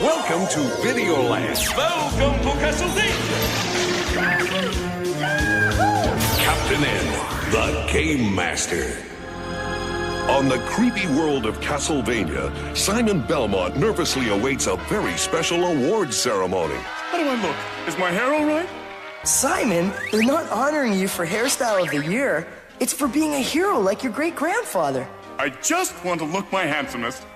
Welcome to Videoland. Welcome to Castlevania. Captain N, the Game Master. On the creepy world of Castlevania, Simon Belmont nervously awaits a very special awards ceremony. How do I look? Is my hair all right? Simon, they're not honoring you for hairstyle of the year. It's for being a hero like your great-grandfather. I just want to look my handsomest.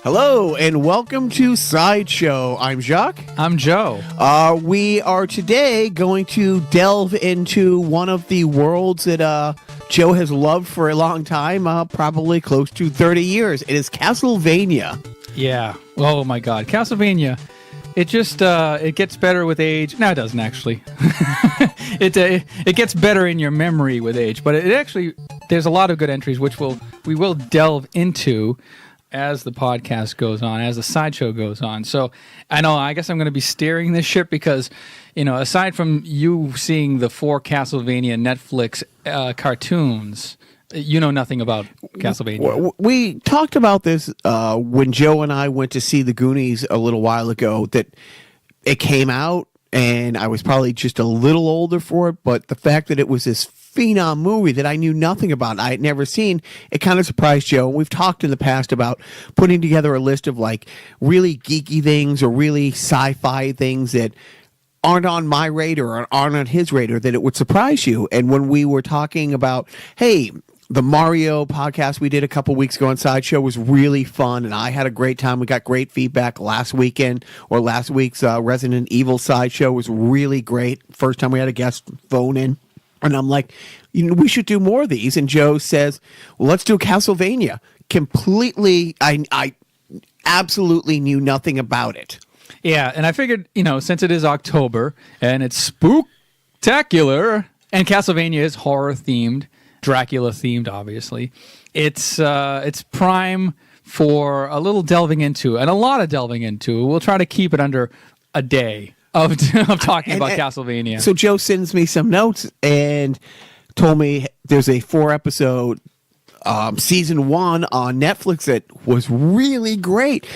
Hello, and welcome to Sideshow. I'm Jacques. I'm Joe. We are today going to delve into one of the worlds that Joe has loved for a long time, probably close to 30 years. It is Castlevania. Yeah. Oh, my God. Castlevania. It just, it gets better with age. No, it doesn't, actually. It gets better in your memory with age, but it actually, there's a lot of good entries, which we will delve into as the podcast goes on, as the sideshow goes on. So I guess I'm going to be steering this ship because, aside from you seeing the 4 Castlevania Netflix cartoons, you know nothing about Castlevania. We talked about this when Joe and I went to see the Goonies a little while ago, that it came out and I was probably just a little older for it, but the fact that it was this phenom movie that I knew nothing about, I had never seen, it kind of surprised Joe. We've talked in the past about putting together a list of like really geeky things or really sci-fi things that aren't on my radar or aren't on his radar, that it would surprise you. And when we were talking about, hey, the Mario podcast we did a couple weeks ago on Sideshow was really fun, and I had a great time. We got great feedback last weekend, or last week's Resident Evil Sideshow was really great. First time we had a guest phone in. And I'm like, we should do more of these. And Joe says, well, let's do Castlevania. Completely, I absolutely knew nothing about it. Yeah, and I figured, since it is October and it's spooktacular, and Castlevania is horror-themed, Dracula-themed, obviously, it's prime for a little delving into, and a lot of delving into. We'll try to keep it under a day of talking about Castlevania. So Joe sends me some notes and told me there's a 4-episode season 1 on Netflix that was really great.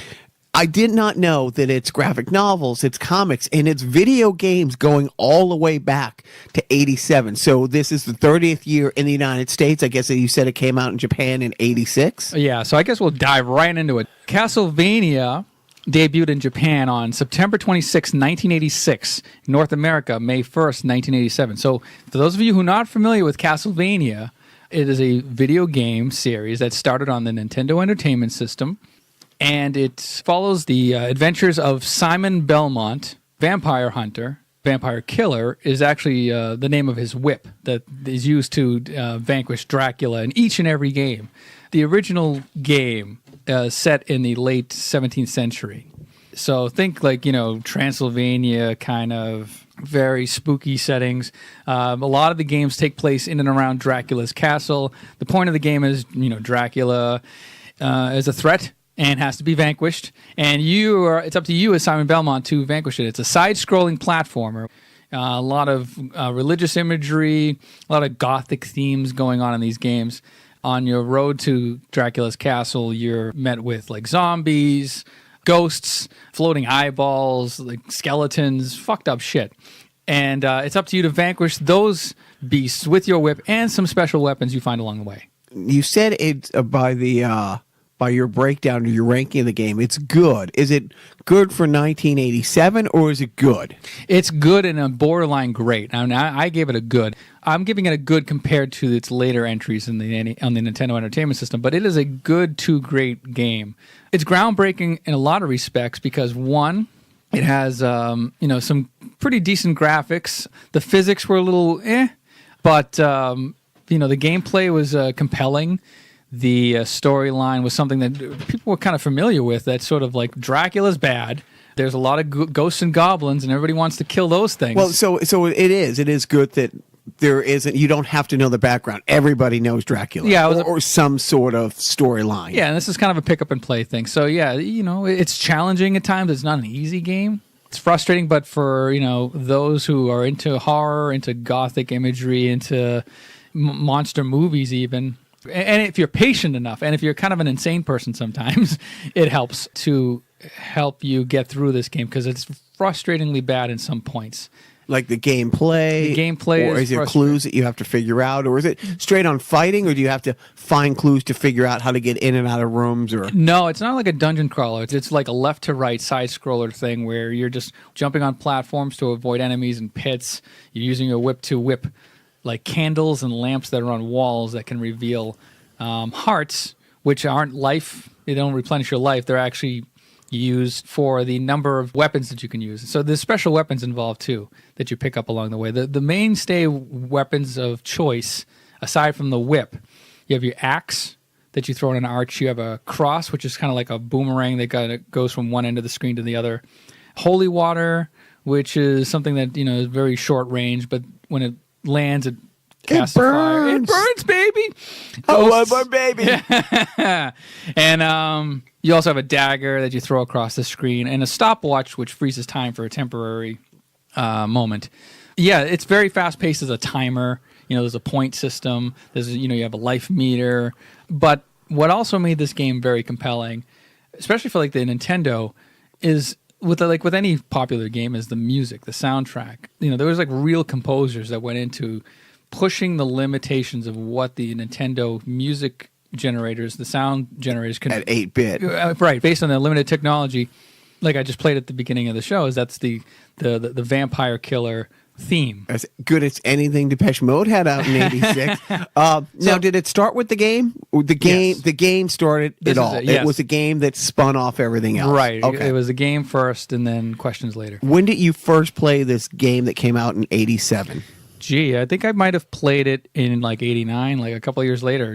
I did not know that it's graphic novels, it's comics, and it's video games going all the way back to 87. So this is the 30th year in the United States. I guess you said it came out in Japan in 86. Yeah, so I guess we'll dive right into it. Castlevania debuted in Japan on September 26, 1986. North America, May 1st, 1987. So for those of you who are not familiar with Castlevania, it is a video game series that started on the Nintendo Entertainment System, and it follows the adventures of Simon Belmont, vampire hunter. Vampire killer is actually the name of his whip that is used to vanquish Dracula in each and every game. The original game set in the late 17th century. So think like, Transylvania kind of very spooky settings. A lot of the games take place in and around Dracula's castle. The point of the game is, Dracula is a threat and has to be vanquished. And it's up to you as Simon Belmont to vanquish it. It's a side-scrolling platformer. A lot of religious imagery, a lot of gothic themes going on in these games. On your road to Dracula's castle, you're met with like zombies, ghosts, floating eyeballs, like skeletons, fucked up shit. And it's up to you to vanquish those beasts with your whip and some special weapons you find along the way. You said it's by your breakdown or your ranking of the game, it's good. Is it good for 1987 or is it good? It's good and a borderline great. I gave it a good. I'm giving it a good compared to its later entries on the Nintendo Entertainment System, but it is a good to great game. It's groundbreaking in a lot of respects because, one, it has some pretty decent graphics. The physics were a little but the gameplay was compelling. The storyline was something that people were kind of familiar with. That's sort of like Dracula's bad. There's a lot of ghosts and goblins, and everybody wants to kill those things. Well, so it is. It is good that there isn't. You don't have to know the background. Everybody knows Dracula. Yeah, or some sort of storyline. Yeah, and this is kind of a pick up and play thing. So yeah, it's challenging at times. It's not an easy game. It's frustrating, but for those who are into horror, into gothic imagery, into monster movies, even. And if you're patient enough, and if you're kind of an insane person sometimes, it helps to help you get through this game because it's frustratingly bad in some points. Like the gameplay? Or is there clues that you have to figure out? Or is it straight on fighting? Or do you have to find clues to figure out how to get in and out of rooms? Or No, it's not like a dungeon crawler. It's like a left to right side scroller thing where you're just jumping on platforms to avoid enemies and pits. You're using your whip to whip like candles and lamps that are on walls that can reveal hearts, which aren't life. They don't replenish your life. They're actually used for the number of weapons that you can use. So there's special weapons involved too that you pick up along the way. The mainstay weapons of choice, aside from the whip, you have your axe that you throw in an arch. You have a cross, which is kind of like a boomerang that goes from one end of the screen to the other. Holy water, which is something that is very short range, but when it lands, it casts fire. It burns, baby. Oh, my baby. And you also have a dagger that you throw across the screen, and a stopwatch which freezes time for a temporary moment. Yeah, it's very fast paced. There's a timer. There's a point system. There's you have a life meter. But what also made this game very compelling, especially for like the Nintendo, is with any popular game, is the music, the soundtrack. There was like real composers that went into pushing the limitations of what the Nintendo music generators, the sound generators can at 8-bit, right? Based on the limited technology, like I just played at the beginning of the show, that's the vampire killer theme. As good as anything Depeche Mode had out in '86. Now, did it start with the game? Yes. The game started it all. Yes. It was a game that spun off everything else. Right. Okay. It was a game first, and then questions later. When did you first play this game that came out in '87? Gee, I think I might have played it in like '89, like a couple of years later.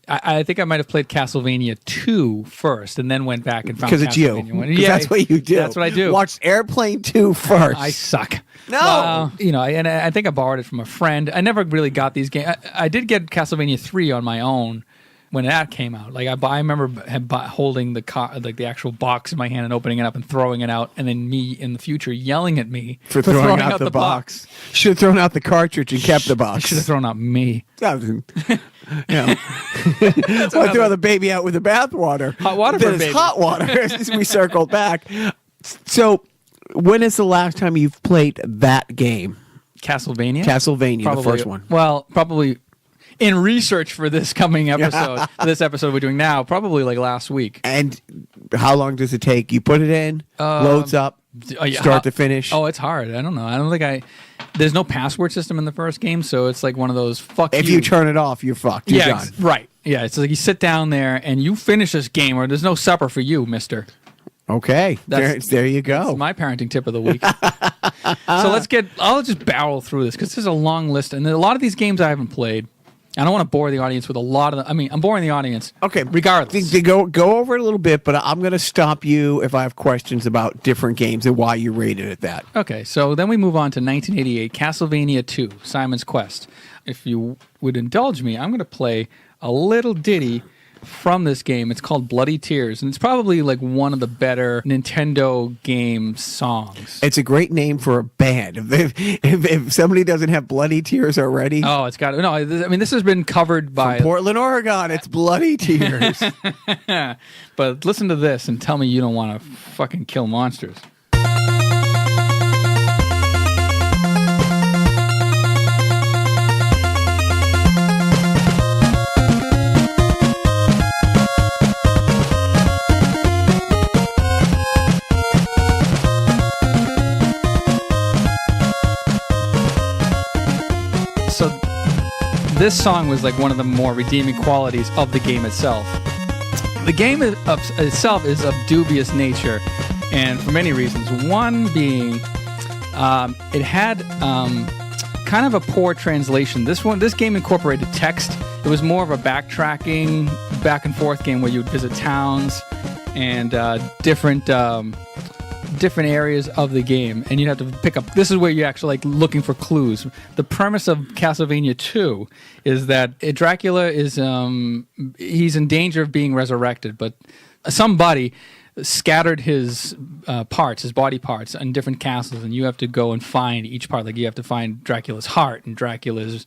I think I might have played Castlevania 2 first, and then went back and found Castlevania 1. Yeah, that's what you do. That's what I do. Watched Airplane 2 first. I suck. No, and I think I borrowed it from a friend. I never really got these games. I did get Castlevania 3 on my own when that came out. Like I remember holding the actual box in my hand and opening it up and throwing it out, and then me in the future yelling at me for throwing out the box. Should have thrown out the cartridge and kept the box. Should have thrown out me. Why throw the baby out with the bathwater? Hot water for baby. Hot water. As we circled back. So, when is the last time you've played that game? Castlevania, the first one. Well, probably. In research for this coming episode, this episode we're doing now, probably like last week. And how long does it take? You put it in, loads up, start to finish. Oh, it's hard. I don't know. I don't think there's no password system in the first game, so it's like one of those If you turn it off, you're fucked. You're done. Right. Yeah, it's like you sit down there and you finish this game, or there's no supper for you, mister. Okay, there you go. That's my parenting tip of the week. So I'll just barrel through this because there's a long list, and a lot of these games I haven't played. I don't want to bore the audience with a lot of them. I'm boring the audience. Okay. Regardless. Go over it a little bit, but I'm going to stop you if I have questions about different games and why you rated it that. Okay, so then we move on to 1988, Castlevania 2, Simon's Quest. If you would indulge me, I'm going to play a little ditty from this game. It's called Bloody Tears, and it's probably like one of the better Nintendo game songs. It's a great name for a band. If somebody doesn't have Bloody Tears already. Oh, it's got no. I mean, this has been covered by Portland, Oregon. It's Bloody Tears. But listen to this and tell me you don't want to fucking kill monsters. So this song was like one of the more redeeming qualities of the game itself. The game itself is of dubious nature, and for many reasons. One being, it had kind of a poor translation. This game incorporated text. It was more of a backtracking, back and forth game where you would visit towns and different different areas of the game, and you'd have to pick up. This is where you're actually like looking for clues. The premise of Castlevania 2 is that Dracula is he's in danger of being resurrected, but somebody scattered his body parts, in different castles, and you have to go and find each part. Like you have to find Dracula's heart and Dracula's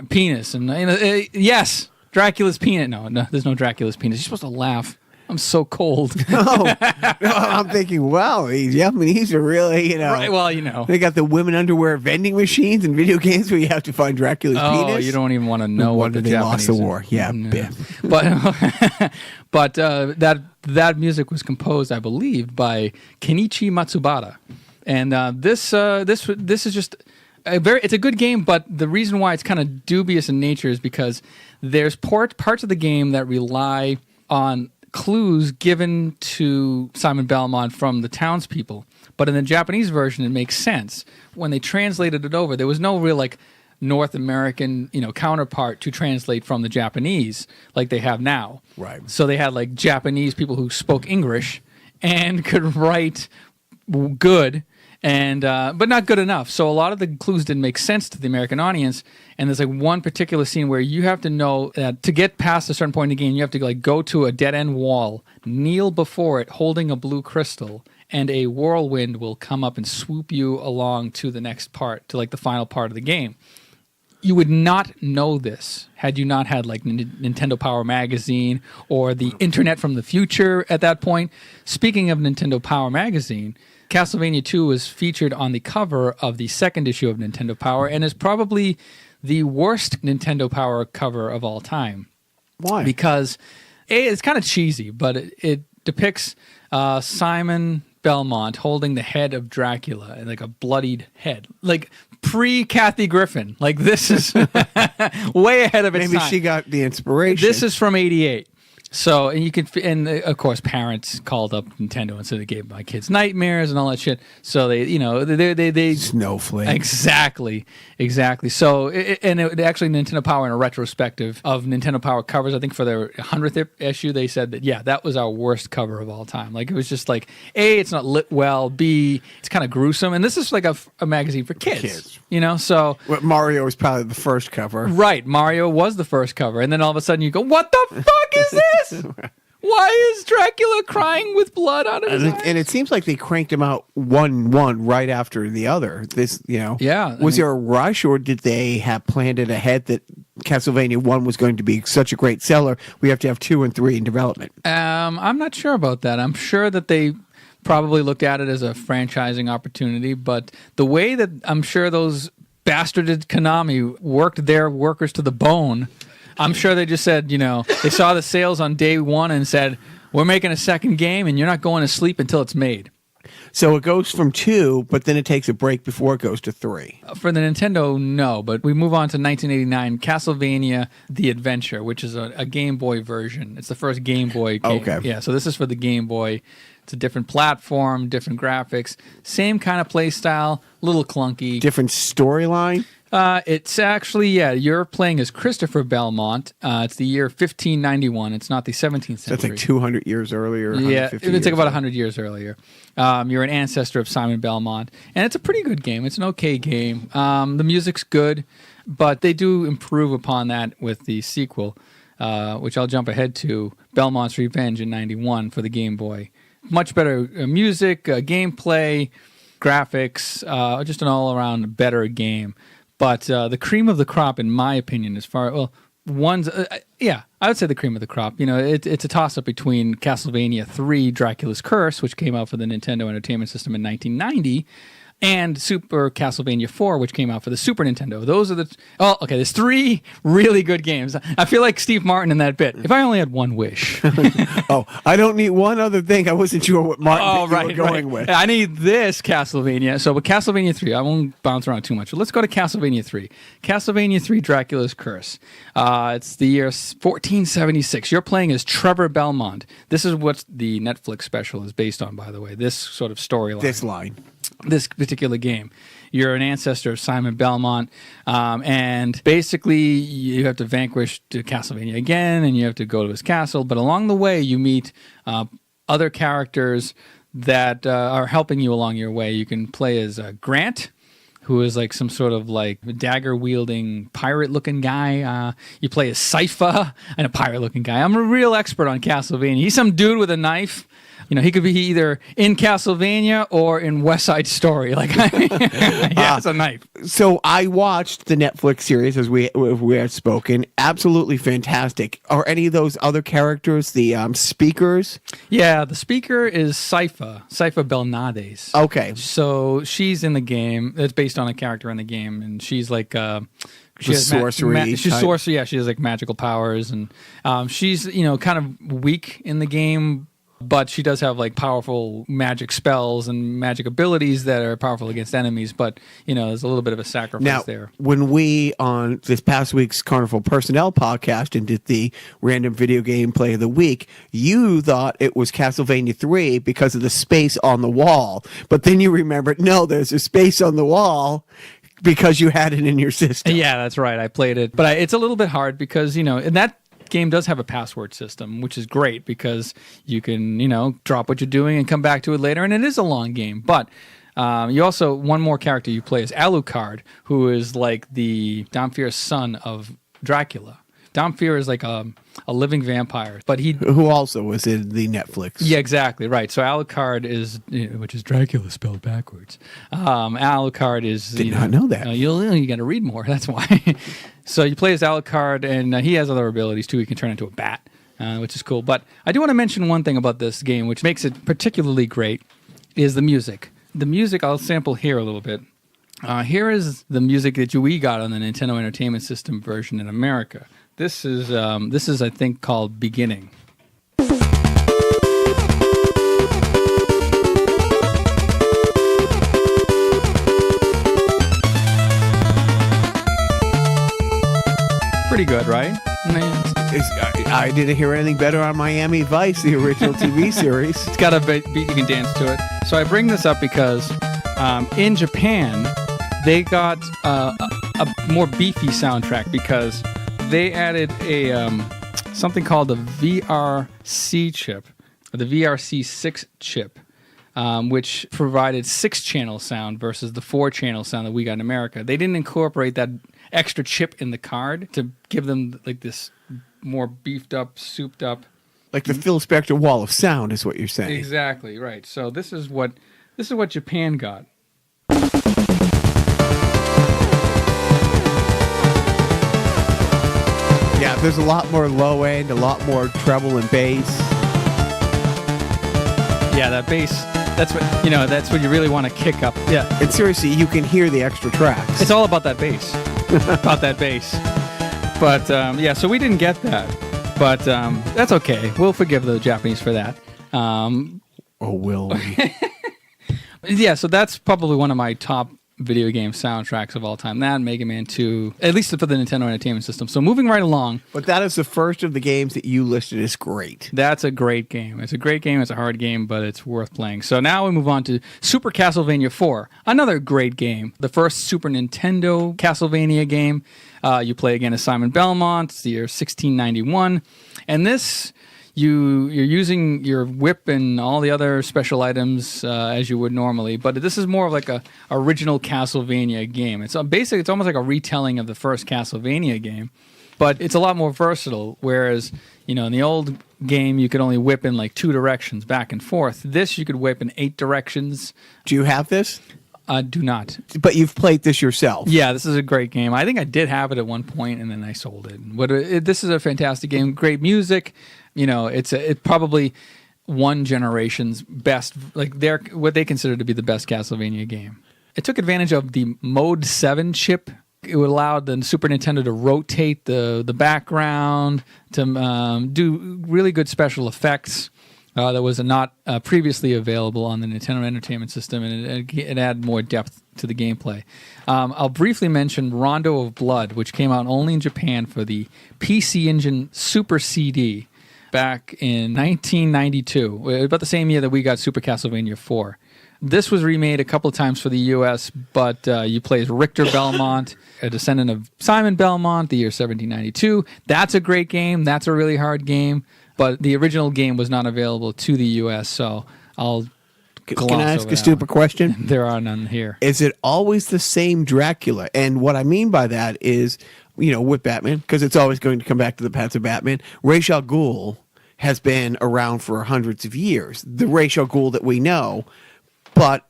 penis, and yes, Dracula's penis. No, there's no Dracula's penis. You're supposed to laugh. I'm so cold. No, I'm thinking, well, Japanese are really, Right, well, they got the women underwear vending machines and video games where you have to find Dracula's penis. Oh, you don't even want to know what the they Japanese lost the war. Yeah, no. But that music was composed, I believe, by Kenichi Matsubara, and this is just it's a good game. But the reason why it's kind of dubious in nature is because there's parts of the game that rely on clues given to Simon Belmont from the townspeople. But in the Japanese version, it makes sense. When they translated it over, there was no real like North American, counterpart to translate from the Japanese like they have now. Right. So they had like Japanese people who spoke English and could write good, and but not good enough. So a lot of the clues didn't make sense to the American audience. And there's like one particular scene where you have to know that to get past a certain point in the game, you have to like go to a dead end wall, kneel before it, holding a blue crystal, and a whirlwind will come up and swoop you along to the next part, to like the final part of the game. You would not know this had you not had like Nintendo Power Magazine or the Internet from the future at that point. Speaking of Nintendo Power Magazine, Castlevania 2 was featured on the cover of the second issue of Nintendo Power and is probably the worst Nintendo Power cover of all time. Why? Because it's kind of cheesy, but it depicts Simon Belmont holding the head of Dracula, like a bloodied head, like pre-Kathy Griffin. Like this is way ahead of its time. Maybe she got the inspiration. This is from '88. So, and of course, parents called up Nintendo and said they gave my kids nightmares and all that shit. So they snowflake. Exactly. So, actually, Nintendo Power in a retrospective of Nintendo Power covers, I think for their 100th issue, they said that was our worst cover of all time. Like it was just like A, it's not lit well. B, it's kind of gruesome, and this is like a magazine for kids. So Mario was probably the first cover. Right, Mario was the first cover, and then all of a sudden you go, "What the fuck is this? Why is Dracula crying with blood out of his eyes?" And it seems like they cranked them out one right after the other. Yeah. Was there a rush, or did they have planned it ahead that Castlevania 1 was going to be such a great seller? We have to have 2 and 3 in development. I'm not sure about that. I'm sure that they probably looked at it as a franchising opportunity, but the way that I'm sure those bastarded Konami worked their workers to the bone, I'm sure they just said, they saw the sales on day one and said, we're making a second game and you're not going to sleep until it's made. So it goes from 2, but then it takes a break before it goes to 3. For the Nintendo, no, but we move on to 1989, Castlevania The Adventure, which is a Game Boy version. It's the first Game Boy game. Okay. Yeah, so this is for the Game Boy. It's a different platform, different graphics, same kind of play style, a little clunky. Different storyline? It's actually, you're playing as Christopher Belmont. It's the year 1591. It's not the 17th century. That's like 200 years earlier. Yeah, it's like about 100 years earlier. You're an ancestor of Simon Belmont. And it's a pretty good game. It's an okay game. The music's good, but they do improve upon that with the sequel, which I'll jump ahead to, Belmont's Revenge in 91 for the Game Boy. Much better music, gameplay, graphics, just an all-around better game. But the cream of the crop, in my opinion, I would say the cream of the crop. It's a toss-up between Castlevania 3, Dracula's Curse, which came out for the Nintendo Entertainment System in 1990, and Super Castlevania 4, which came out for the Super Nintendo. Those are there's 3 really good games. I feel like Steve Martin in that bit. If I only had one wish. I don't need one other thing. I wasn't sure what Martin you were going with. I need this Castlevania. So with Castlevania 3, I won't bounce around too much. Let's go to Castlevania 3. Castlevania 3, Dracula's Curse. It's the year 1476. You're playing as Trevor Belmont. This is what the Netflix special is based on, by the way. This sort of storyline. This particular game. You're an ancestor of Simon Belmont, and basically you have to vanquish Castlevania again, and you have to go to his castle. But along the way, you meet other characters that are helping you along your way. You can play as Grant, who is like some sort of like dagger-wielding pirate-looking guy. You play as Sypha, and a pirate-looking guy. I'm a real expert on Castlevania. He's some dude with a knife. You know, he could be either in Castlevania or in West Side Story. Like, he has a knife. So I watched the Netflix series, as we had spoken. Absolutely fantastic. Are any of those other characters the speakers? Yeah, the speaker is Sypha Belnades. Okay. So she's in the game. It's based on a character in the game, and she's like... She has sorcery. She's sorcery. Yeah, she has like magical powers, and she's kind of weak in the game, but she does have like powerful magic spells and magic abilities that are powerful against enemies. But there's a little bit of a sacrifice there. When we on this past week's Carnival Personnel podcast and did the random video game play of the week, you thought it was Castlevania 3 because of the space on the wall, but then you remembered no, there's a space on the wall because you had it in your system. Yeah, that's right. I played it. But it's a little bit hard because, and that game does have a password system, which is great because you can, drop what you're doing and come back to it later. And it is a long game. But you also, one more character you play is Alucard, who is like the Damphir's son of Dracula. Damphir is like a living vampire, but who also was in the Netflix. Yeah, exactly right. So Alucard is, which is Dracula spelled backwards. Alucard is. Did not know that. You got to read more. That's why. So you play as Alucard, and he has other abilities too. He can turn into a bat, which is cool. But I do want to mention one thing about this game, which makes it particularly great, is the music. The music I'll sample here a little bit. Here is the music that we got on the Nintendo Entertainment System version in America. This is I think called Beginning. Pretty good, right? I didn't hear anything better on Miami Vice, the original TV series. It's got a beat you can dance to it. So I bring this up because in Japan they got a more beefy soundtrack because they added a something called the VRC chip, or the VRC6 chip, which provided 6-channel sound versus the 4-channel sound that we got in America. They didn't incorporate that extra chip in the card to give them like this more beefed up, souped up, like the Phil Spector wall of sound is what you're saying. Exactly right. So this is what Japan got. Yeah, there's a lot more low end, a lot more treble and bass. Yeah, that bass. That's what you really want to kick up. Yeah, and seriously, you can hear the extra tracks. It's all about that bass. About that bass. But so we didn't get that. But that's okay. We'll forgive the Japanese for that. Will we? Yeah, so that's probably one of my top video game soundtracks of all time. That, Mega Man 2, at least for the Nintendo Entertainment System. So moving right along. But that is the first of the games that you listed as great. That's a great game. It's a great game. It's a hard game, but it's worth playing. So now we move on to Super Castlevania 4, another great game. The first Super Nintendo Castlevania game. You play again as Simon Belmont. It's the year 1691. And this... You're using your whip and all the other special items as you would normally, but this is more of like a original Castlevania game. It's basically it's almost like a retelling of the first Castlevania game, but it's a lot more versatile. Whereas in the old game you could only whip in like 2 directions, back and forth. This you could whip in 8 directions. Do you have this? Do not. But you've played this yourself. Yeah, this is a great game. I think I did have it at one point, and then I sold it. But this is a fantastic game. Great music. It's probably one generation's best, like what they consider to be the best Castlevania game. It took advantage of the Mode 7 chip. It would allow the Super Nintendo to rotate the background, to do really good special effects that was not previously available on the Nintendo Entertainment System, and it added more depth to the gameplay. I'll briefly mention Rondo of Blood, which came out only in Japan for the PC Engine Super CD. Back in 1992, about the same year that we got Super Castlevania 4. This was remade a couple of times for the U.S., but you play as Richter Belmont, a descendant of Simon Belmont, the year 1792. That's a great game. That's a really hard game, but the original game was not available to the U.S., so I'll Can I ask over a that stupid one. question? There are none here. Is it always the same Dracula? And what I mean by that is, with Batman, because it's always going to come back to the paths of Batman, Ra's al Ghul has been around for hundreds of years. The Ra's al Ghul that we know, but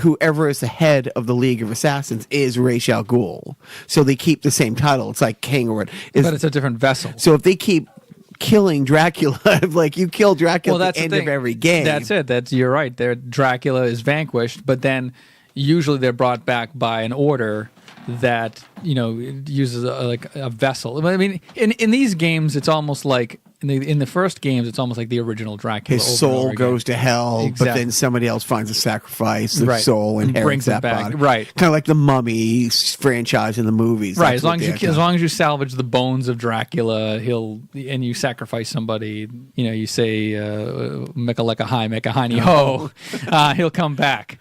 whoever is the head of the League of Assassins is Ra's al Ghul. So they keep the same title. It's like king or what. But it's a different vessel. So if they keep killing Dracula, like you kill Dracula at the end of every game. That's it. You're right. Dracula is vanquished, but then usually they're brought back by an order that uses a vessel. I mean, in these games, it's almost like in the first games, it's almost like the original Dracula. His soul goes to hell, Exactly. but then somebody else finds a sacrifice. The Right. soul And inherits brings it that back. body. Right. Kind of like the Mummy franchise in the movies. Right, That's what they're as long as you salvage the bones of Dracula, and you sacrifice somebody, you say "Mecca lecca hi, mecca hiney ho," he'll come back.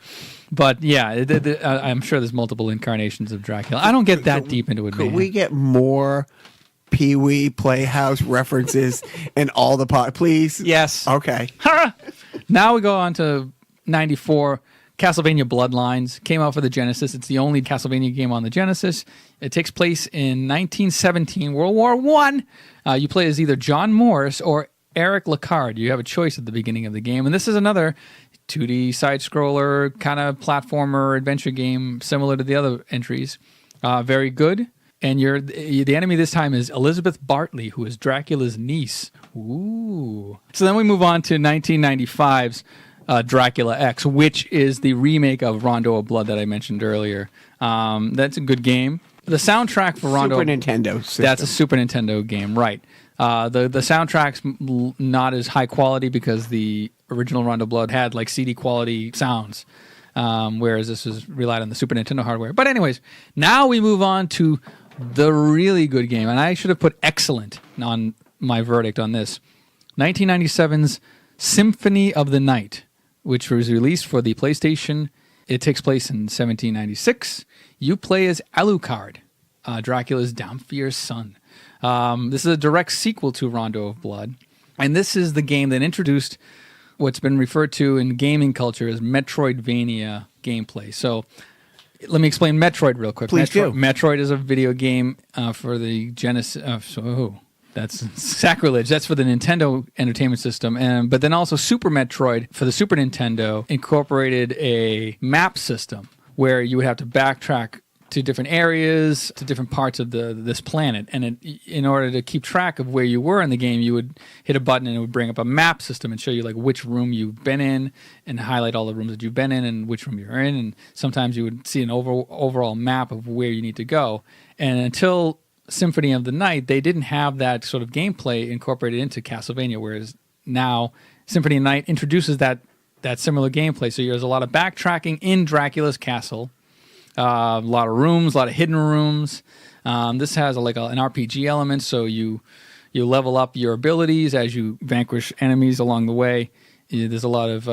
But yeah, I'm sure there's multiple incarnations of Dracula. I don't get that deep into it, Could man. we get more Pee-wee Playhouse references in all the please? Yes. Okay. Now we go on to 94. Castlevania Bloodlines came out for the Genesis. It's the only Castlevania game on the Genesis. It takes place in 1917, World War I. You play as either John Morris or Eric Lacard. You have a choice at the beginning of the game. And this is another 2D side-scroller kind of platformer adventure game similar to the other entries. Very good. And the enemy this time is Elizabeth Bartley, who is Dracula's niece. Ooh. So then we move on to 1995's Dracula X, which is the remake of Rondo of Blood that I mentioned earlier. That's a good game. The soundtrack for Rondo... Super Nintendo system. That's a Super Nintendo game, right. The soundtrack's not as high quality because the original Rondo Blood had like CD quality sounds, whereas this was relied on the Super Nintendo hardware. But anyways, now we move on to the really good game, and I should have put excellent on my verdict on this. 1997's Symphony of the Night, which was released for the PlayStation. It takes place in 1796. You play as Alucard, Dracula's down-fierce son. This is a direct sequel to Rondo of Blood, and this is the game that introduced what's been referred to in gaming culture as Metroidvania gameplay. So let me explain Metroid real quick. Please do. Metroid is a video game for the Genesis. That's sacrilege. That's for the Nintendo Entertainment System. But then also Super Metroid for the Super Nintendo incorporated a map system where you would have to backtrack to different areas, to different parts of this planet. And in order to keep track of where you were in the game, you would hit a button and it would bring up a map system and show you like which room you've been in and highlight all the rooms that you've been in and which room you're in. And sometimes you would see an overall map of where you need to go. And until Symphony of the Night, they didn't have that sort of gameplay incorporated into Castlevania, whereas now Symphony of the Night introduces that similar gameplay. So there's a lot of backtracking in Dracula's castle. A lot of rooms, a lot of hidden rooms. This has an RPG element, so you level up your abilities as you vanquish enemies along the way. There's a lot of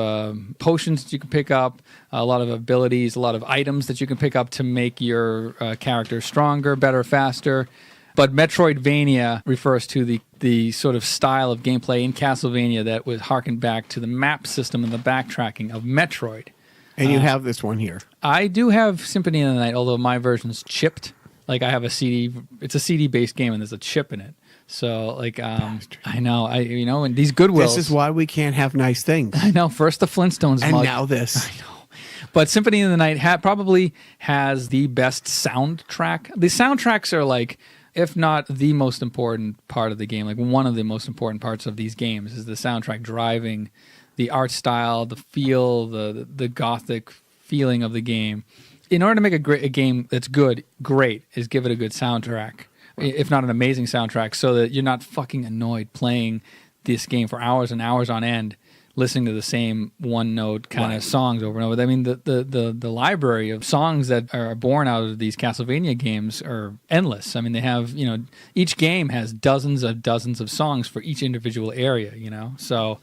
potions that you can pick up, a lot of abilities, a lot of items that you can pick up to make your character stronger, better, faster. But Metroidvania refers to the sort of style of gameplay in Castlevania that was harkened back to the map system and the backtracking of Metroid. And you have this one here. I do have Symphony of the Night, although my version's chipped. Like I have a CD. It's a CD-based game, and there's a chip in it. So, I know, and these Goodwills. This is why we can't have nice things. I know. First the Flintstones And mug. now this. I know. But Symphony of the Night probably has the best soundtrack. The soundtracks are like, if not the most important part of the game, like one of the most important parts of these games is the soundtrack driving the art style, the feel, the gothic feeling of the game. In order to make a game that's great is give it a good soundtrack, if not an amazing soundtrack, so that you're not fucking annoyed playing this game for hours and hours on end, listening to the same one note kind of songs over and over. I mean, the library of songs that are born out of these Castlevania games are endless. I mean, they have, each game has dozens of songs for each individual area, so.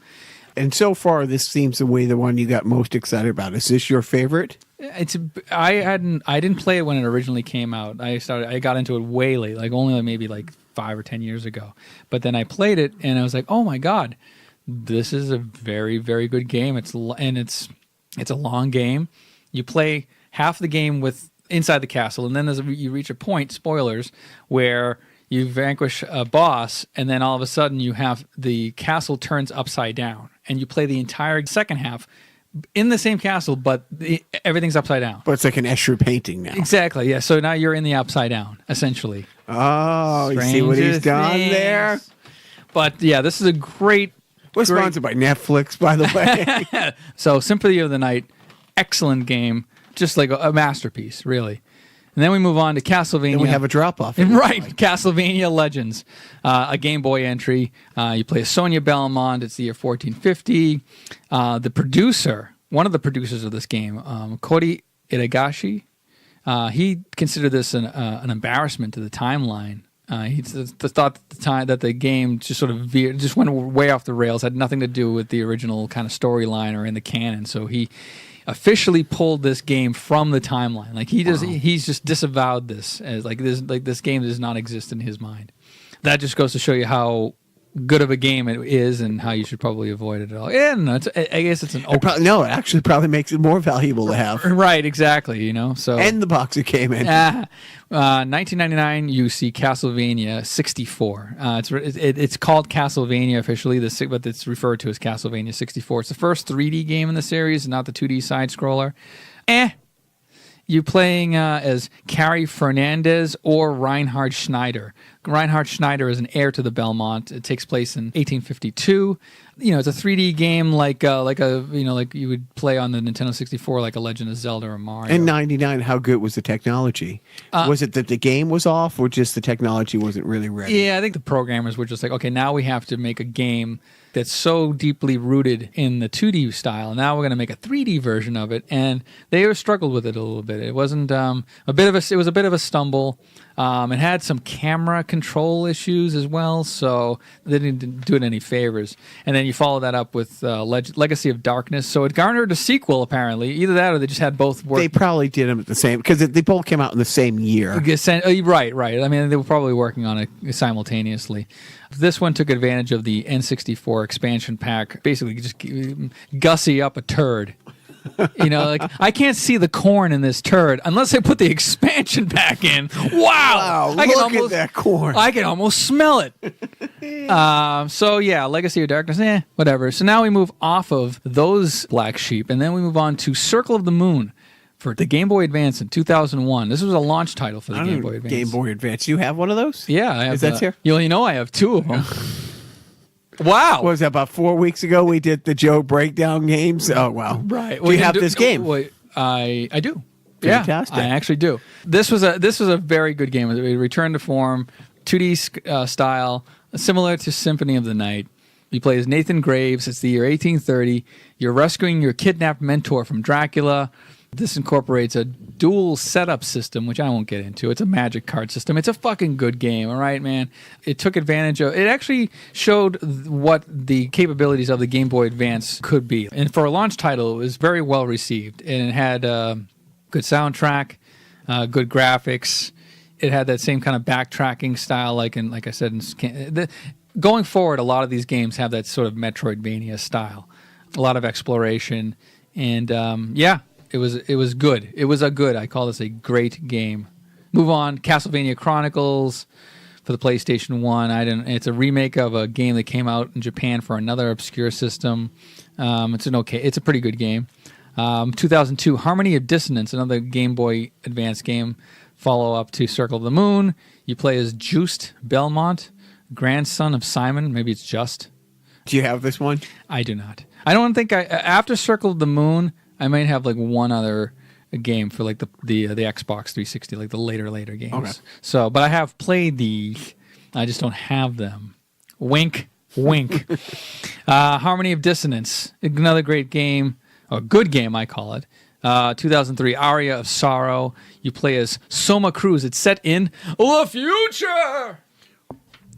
And so far, this seems to be the one you got most excited about. Is this your favorite? I didn't play it when it originally came out. I got into it way late, only maybe 5 or 10 years ago. But then I played it and I was like, oh my god, this is a very, very good game. It's It's a long game. You play half the game with inside the castle, and then you reach a point, spoilers, where you vanquish a boss, and then all of a sudden you have the castle turns upside down, and you play the entire second half in the same castle, but everything's upside down. But it's like an Escher painting now. Exactly, yeah. So now you're in the upside down, essentially. Oh, you see what he's done there? But yeah, this is a great... We're sponsored by Netflix, by the way. So Symphony of the Night, excellent game. Just like a masterpiece, really. And then we move on to Castlevania. And we have a drop-off. Right, Castlevania Legends, a Game Boy entry. You play Sonia Belmont. It's the year 1450. The producer, one of the producers of this game, Kori Iragashi, he considered this an embarrassment to the timeline. He thought that the game just sort of just went way off the rails, had nothing to do with the original kind of storyline or in the canon. So he officially pulled this game from the timeline. Like he's just disavowed this as this game does not exist in his mind. That just goes to show you how good of a game it is and how you should probably avoid it at all. Yeah, no, I guess it's an open... No, it actually probably makes it more valuable to have. Right, exactly, So and the box it came in. 1999, you see Castlevania 64. It's called Castlevania officially, but it's referred to as Castlevania 64. It's the first 3D game in the series, not the 2D side-scroller. You're playing as Carrie Fernandez or Reinhard Schneider. Reinhard Schneider is an heir to the Belmont. It takes place in 1852. It's a 3D game like you would play on the Nintendo 64, like a Legend of Zelda or Mario. In 99, how good was the technology? Was it that the game was off, or just the technology wasn't really ready? Yeah, I think the programmers were just like, okay, now we have to make a game that's so deeply rooted in the 2D style. Now we're going to make a 3D version of it, and they struggled with it a little bit. It wasn't it was a bit of a stumble. It had some camera control issues as well, so they didn't do it any favors. And then you follow that up with Legacy of Darkness. So it garnered a sequel, apparently. Either that or they just had both work. They probably did them at the same, because they both came out in the same year. Right. I mean, they were probably working on it simultaneously. This one took advantage of the N64 expansion pack, basically just gussy up a turd. I can't see the corn in this turd unless I put the expansion pack in. Wow, look at that corn. I can almost smell it. So yeah, Legacy of Darkness, whatever. So now we move off of those black sheep, and then we move on to Circle of the Moon for the Game Boy Advance in 2001. This was a launch title for the Game Boy Advance. Game Boy Advance. You have one of those? Yeah, I have. Is that here? I have two of them. Wow. What was that, about 4 weeks ago we did the Joe breakdown games? Oh, wow. Right. Do you have this game? I do. Fantastic. Yeah, I actually do. This was a very good game. It returned to form, 2D style, similar to Symphony of the Night. You play as Nathan Graves. It's the year 1830. You're rescuing your kidnapped mentor from Dracula. This incorporates a dual setup system, which I won't get into. It's a magic card system. It's a fucking good game, all right, man? It took advantage of... It actually showed what the capabilities of the Game Boy Advance could be. And for a launch title, it was very well received. And it had good soundtrack, good graphics. It had that same kind of backtracking style, like I said, going forward, a lot of these games have that sort of Metroidvania style. A lot of exploration. And, It was good. It was I call this a great game. Move on. Castlevania Chronicles for the PlayStation 1. It's a remake of a game that came out in Japan for another obscure system. It's a pretty good game. 2002, Harmony of Dissonance, another Game Boy Advance game, follow up to Circle of the Moon. You play as Just Belmont, grandson of Simon. Maybe it's Just. Do you have this one? I do not. I don't think after Circle of the Moon, I might have like one other game for like the Xbox 360, like the later games. Okay. So, but I have played these. I just don't have them. Wink, wink. Harmony of Dissonance, another great game, or good game, I call it. 2003, Aria of Sorrow. You play as Soma Cruz. It's set in the future.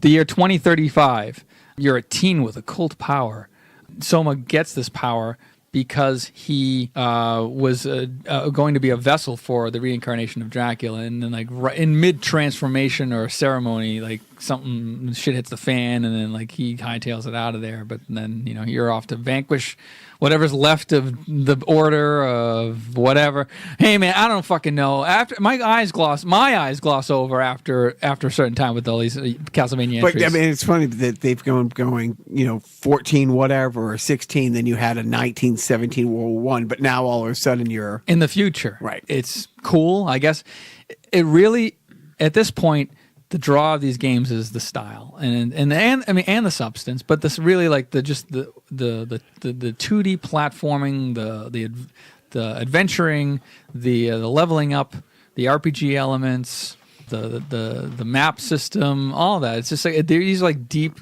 The year 2035. You're a teen with occult power. Soma gets this power because he was going to be a vessel for the reincarnation of Dracula, and then like in mid transformation or ceremony, like something shit hits the fan, and then like he hightails it out of there. But then you're off to vanquish whatever's left of the order of whatever. Hey man, I don't fucking know. After my eyes gloss over after a certain time with all these Castlevania entries. But I mean, it's funny that they've going 14 whatever or 16. Then you had a 1917 World War I, but now all of a sudden you're in the future. Right. It's cool, I guess. It really, at this point, the draw of these games is the style and the substance, but this really like the 2D platforming, the adventuring, the leveling up, the RPG elements, the map system, all that. It's just like these like deep,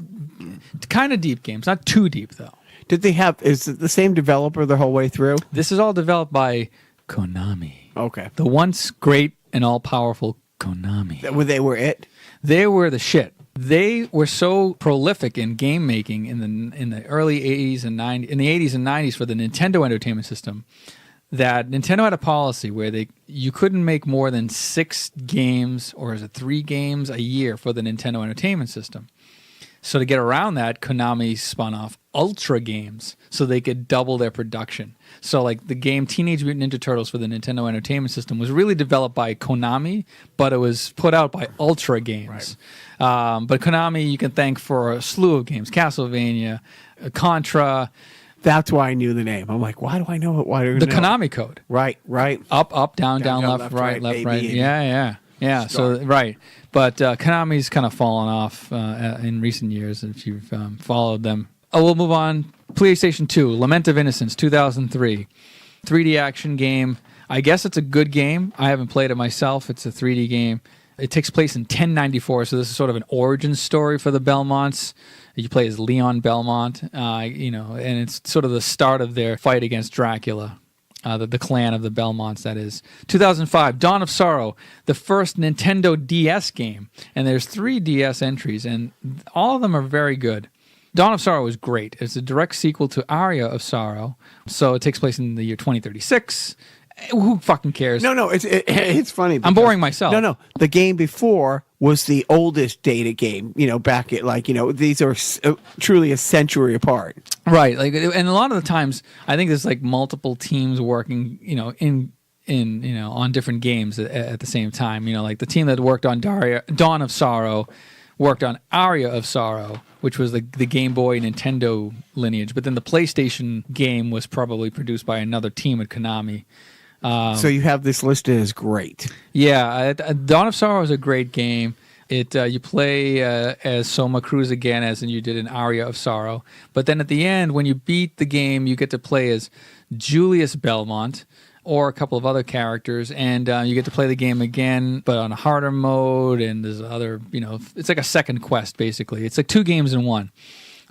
kind of deep games, not too deep though. Is it the same developer the whole way through? This is all developed by Konami. Okay. The once great and all powerful Konami. They were it. They were the shit. They were so prolific in game making in the early 80s and 90s, in the 80s and 90s for the Nintendo Entertainment System, that Nintendo had a policy where you couldn't make more than 6 games, or is it 3 games a year for the Nintendo Entertainment System. So to get around that, Konami spun off Ultra games so they could double their production. So like the game Teenage Mutant Ninja Turtles for the Nintendo Entertainment System was really developed by Konami, but it was put out by Ultra games. Right. But Konami you can thank for a slew of games, Castlevania, Contra. That's why I knew the name. I'm like, why do I know it? Why do I know? Konami code. Right. Up, down, left, right, left, right. Yeah. So right. But Konami's kind of fallen off in recent years if you've followed them. Oh, we'll move on. PlayStation 2, Lament of Innocence, 2003. 3D action game. I guess it's a good game. I haven't played it myself. It's a 3D game. It takes place in 1094, so this is sort of an origin story for the Belmonts. You play as Leon Belmont, and it's sort of the start of their fight against Dracula. The clan of the Belmonts, that is. 2005, Dawn of Sorrow, the first Nintendo DS game. And there's 3 DS entries, and all of them are very good. Dawn of Sorrow is great. It's a direct sequel to Aria of Sorrow. So it takes place in the year 2036. Who fucking cares? No, it's funny. I'm boring myself. No. The game before was the oldest data game, back at these are truly a century apart. Right. And a lot of the times, I think there's like multiple teams working, on different games at the same time. Like the team that worked on Dawn of Sorrow worked on Aria of Sorrow, which was the Game Boy Nintendo lineage. But then the PlayStation game was probably produced by another team at Konami. So you have this listed as great. Yeah, Dawn of Sorrow is a great game. You play as Soma Cruz again, as you did in Aria of Sorrow. But then at the end, when you beat the game, you get to play as Julius Belmont or a couple of other characters, and you get to play the game again, but on a harder mode, and there's other, it's like a second quest, basically. It's like 2 games in one.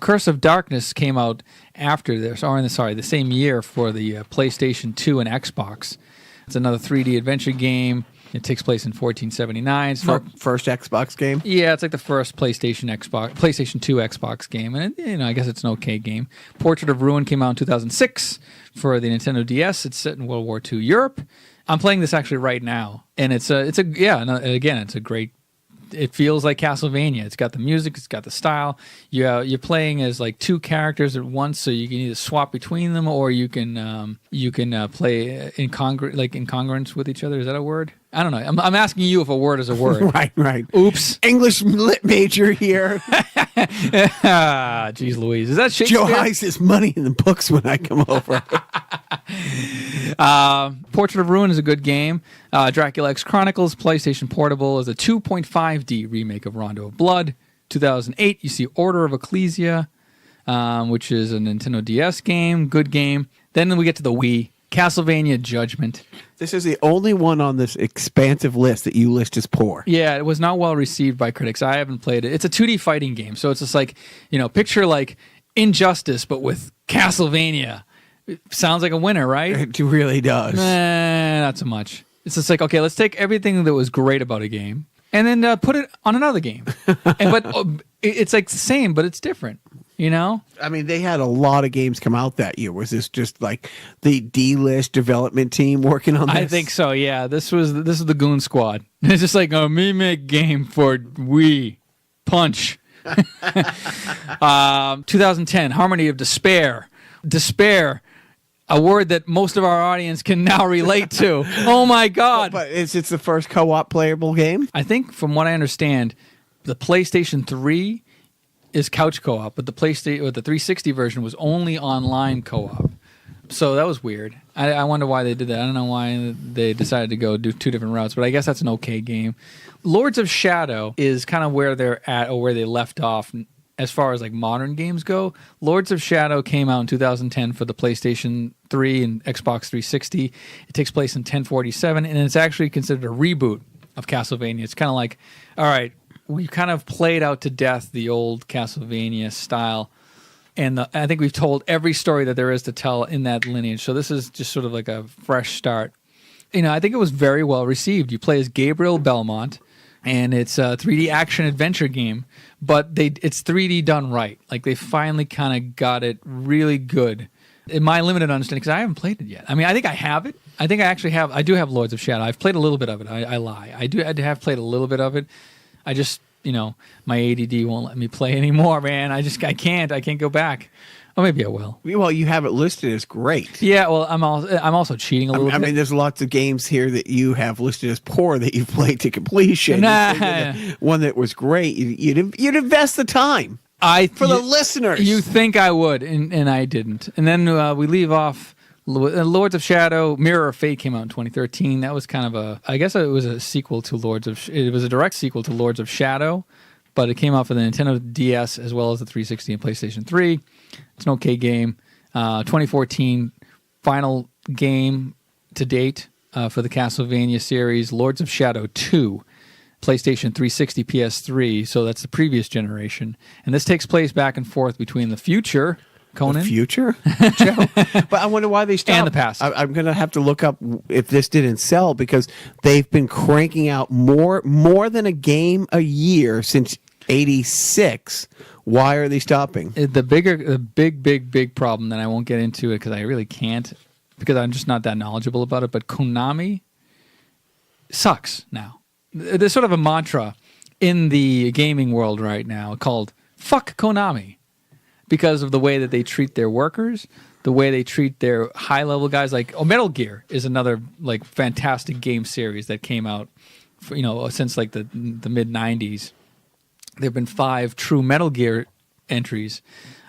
Curse of Darkness came out after this, or the same year for the PlayStation 2 and Xbox. It's another 3D adventure game. It takes place in 1479. First Xbox game? Yeah, it's like the first PlayStation 2 Xbox game. And, I guess it's an okay game. Portrait of Ruin came out in 2006 for the Nintendo DS. It's set in World War II Europe. I'm playing this actually right now. And it's a great. It feels like Castlevania. It's got the music, it's got the style. You're playing as like 2 characters at once, so you can either swap between them, or you can play incongruence with each other. Is that a word? I don't know. I'm asking you if a word is a word. Right. Oops. English lit major here. Jeez Louise. Is that Shakespeare? Joe hides his money in the books when I come over. Portrait of Ruin is a good game. Dracula X Chronicles, PlayStation Portable, is a 2.5D remake of Rondo of Blood. 2008, you see Order of Ecclesia, which is a Nintendo DS game. Good game. Then we get to the Wii. Castlevania Judgment. This is the only one on this expansive list that you list as poor. Yeah, it was not well received by critics. I haven't played it. It's a 2D fighting game, so it's just like, picture like Injustice, but with Castlevania. It sounds like a winner, right? It really does. Not so much. It's just like, okay, let's take everything that was great about a game and then put it on another game. But it's like the same, but it's different. I mean, they had a lot of games come out that year. Was this just like the D-list development team working on this? I think so. Yeah, this was the Goon Squad. It's just like, me make game for Wii. Punch. 2010, Harmony of Despair. Despair, a word that most of our audience can now relate to. Oh my God! But it's the first co-op playable game. I think, from what I understand, the PlayStation 3 is couch co-op, but the PlayStation, the 360 version was only online co-op. So that was weird. I wonder why they did that. I don't know why they decided to go do two different routes, but I guess that's an okay game. Lords of Shadow is kind of where they're at, or where they left off as far as like modern games go. Lords of Shadow came out in 2010 for the PlayStation 3 and Xbox 360. It takes place in 1047, and it's actually considered a reboot of Castlevania. It's kind of like, all right, we kind of played out to death the old Castlevania style, and I think we've told every story that there is to tell in that lineage. So this is just sort of like a fresh start. I think it was very well received. You play as Gabriel Belmont, and it's a 3D action adventure game, but it's 3D done right. Like, they finally kind of got it really good. In my limited understanding, because I haven't played it yet. I mean, I think I have it. I think I actually have. I do have Lords of Shadow. I've played a little bit of it. I lie. I have played a little bit of it. I just, my ADD won't let me play anymore, man. I can't go back. Or maybe I will. Well, you have it listed as great. Yeah, well, I'm also cheating a little bit. I mean, there's lots of games here that you have listed as poor that you've played to completion. Nah. One that was great. You'd invest the time for the listeners. You think I would, and I didn't. And then we leave off Lords of Shadow. Mirror of Fate came out in 2013. That was kind of I guess it was a sequel to it was a direct sequel to Lords of Shadow, but it came out for the Nintendo DS as well as the 360 and PlayStation 3. It's an okay game. 2014 final game to date for the Castlevania series, Lords of Shadow 2, PlayStation 360, PS3. So that's the previous generation. And this takes place back and forth between the future, Conan. The future? Joe? But I wonder why they stopped. And the past. I'm going to have to look up if this didn't sell, because they've been cranking out more than a game a year since 86. Why are they stopping? The big problem that I won't get into it because I really can't, because I'm just not that knowledgeable about it, but Konami sucks now. There's sort of a mantra in the gaming world right now called "fuck Konami," because of the way that they treat their workers, the way they treat their high-level guys. Like Metal Gear is another like fantastic game series that came out, since like the mid '90s. There have been 5 true Metal Gear entries.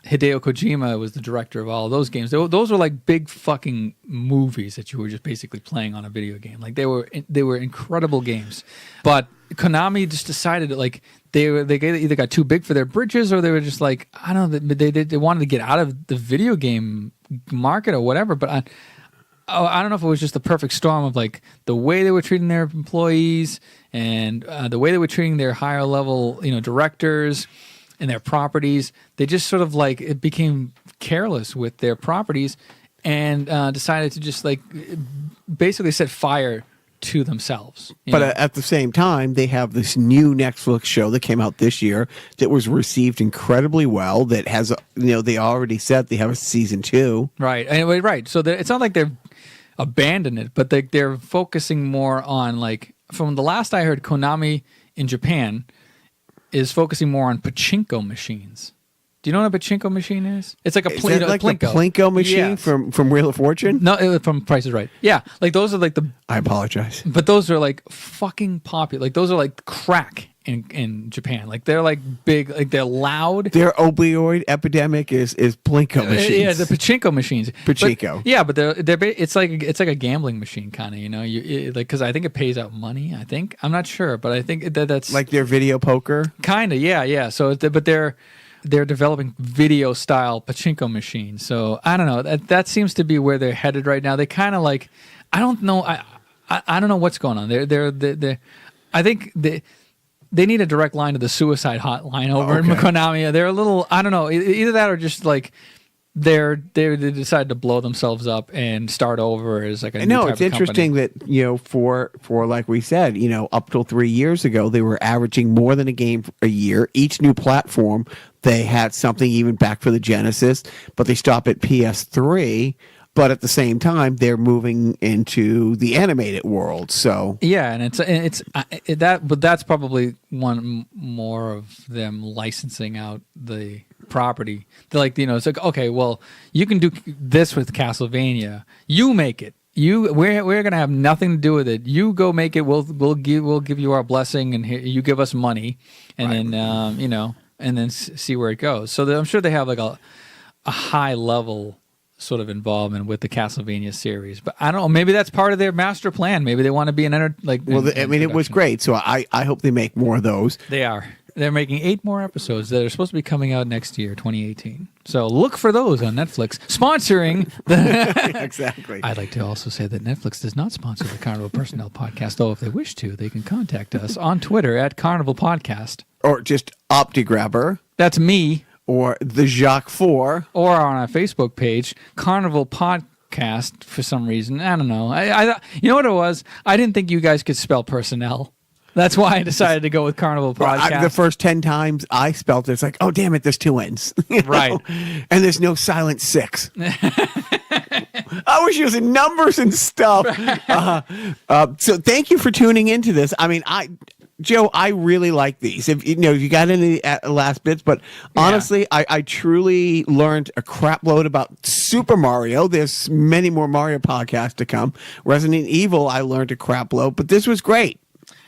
Hideo Kojima was the director of all of those games. Those were like big fucking movies that you were just basically playing on a video game. Like they were incredible games. But Konami just decided that like they either got too big for their britches, or they were just like, I don't know, they wanted to get out of the video game market or whatever. But I don't know if it was just the perfect storm of like the way they were treating their employees and the way they were treating their higher level, directors and their properties. They just sort of like it became careless with their properties and decided to just like basically set fire to themselves. But at the same time, they have this new Netflix show that came out this year that was received incredibly well. That has, they already said they have a season 2. Right. Anyway, right. So it's not like they've abandoned it, but they're focusing more on like, from the last I heard, Konami in Japan is focusing more on pachinko machines. Do you know what a pachinko machine is? It's like a like plinko. The plinko machine. Yes. from Wheel of Fortune? No, from Price is Right. Yeah, like those are like the... I apologize. But those are like fucking popular. Like those are like crack in Japan. Like they're like big, like they're loud. Their opioid epidemic is plinko machines. Yeah, the pachinko machines. Pachinko. It's like a gambling machine kind of, like, because I think it pays out money. I think, I'm not sure, but I think that's like their video poker. Kind of, yeah. So, but they're developing video style pachinko machines. So I don't know. That seems to be where they're headed right now. They kind of like, I don't know. I don't know what's going on. They're I think they need a direct line to the suicide hotline over in Konami. They're a little, I don't know, either that or just like they decided to blow themselves up and start over as like a new type it's of interesting company. that for like we said, up till 3 years ago they were averaging more than a game a year. Each new platform they had something, even back for the Genesis, but they stopped at PS3. but at the same time, they're moving into the animated world. So yeah, but that's probably one more of them licensing out the property. They're like, it's like, okay, well, you can do this with Castlevania. You make it. We're gonna have nothing to do with it. You go make it. We'll give you our blessing, and you give us money, and then and then see where it goes. So I'm sure they have like a high level sort of involvement with the Castlevania series, but I don't know. Maybe that's part of their master plan. Maybe they want to be it was great. So I hope they make more of those. They are. They're making 8 more episodes that are supposed to be coming out next year, 2018. So look for those on Netflix. Sponsoring the Exactly. I'd like to also say that Netflix does not sponsor the Carnival Personnel Podcast, though if they wish to, they can contact us on Twitter at Carnival Podcast. Or just OptiGrabber. That's me. Or the Jacques 4. Or on our Facebook page, Carnival Podcast, for some reason. I don't know. I you know what it was? I didn't think you guys could spell personnel. That's why I decided to go with Carnival Podcast. The first 10 times I spelled it, it's like, oh, damn it, there's 2 N's. Right. And there's no silent 6. I was using numbers and stuff. So thank you for tuning into this. I mean, Joe, I really like these. If you got any last bits, but honestly, I truly learned a crap load about Super Mario. There's many more Mario podcasts to come. Resident Evil, I learned a crap load, but this was great.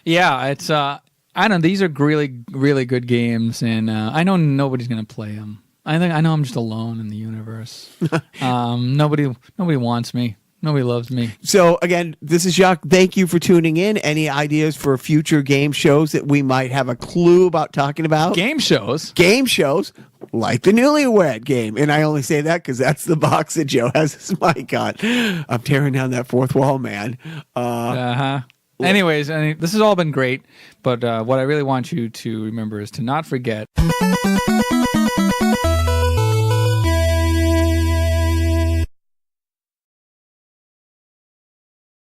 Yeah, it's I don't know. These are really, really good games, and I know nobody's going to play them. I know I'm just alone in the universe. Nobody wants me. Nobody loves me. So again, this is Jacques. Thank you for tuning in. Any ideas for future game shows that we might have a clue about talking about? Game shows? Game shows, like the Newlywed Game. And I only say that because that's the box that Joe has his mic on. I'm tearing down that fourth wall, man. Anyways, this has all been great, but what I really want you to remember is to not forget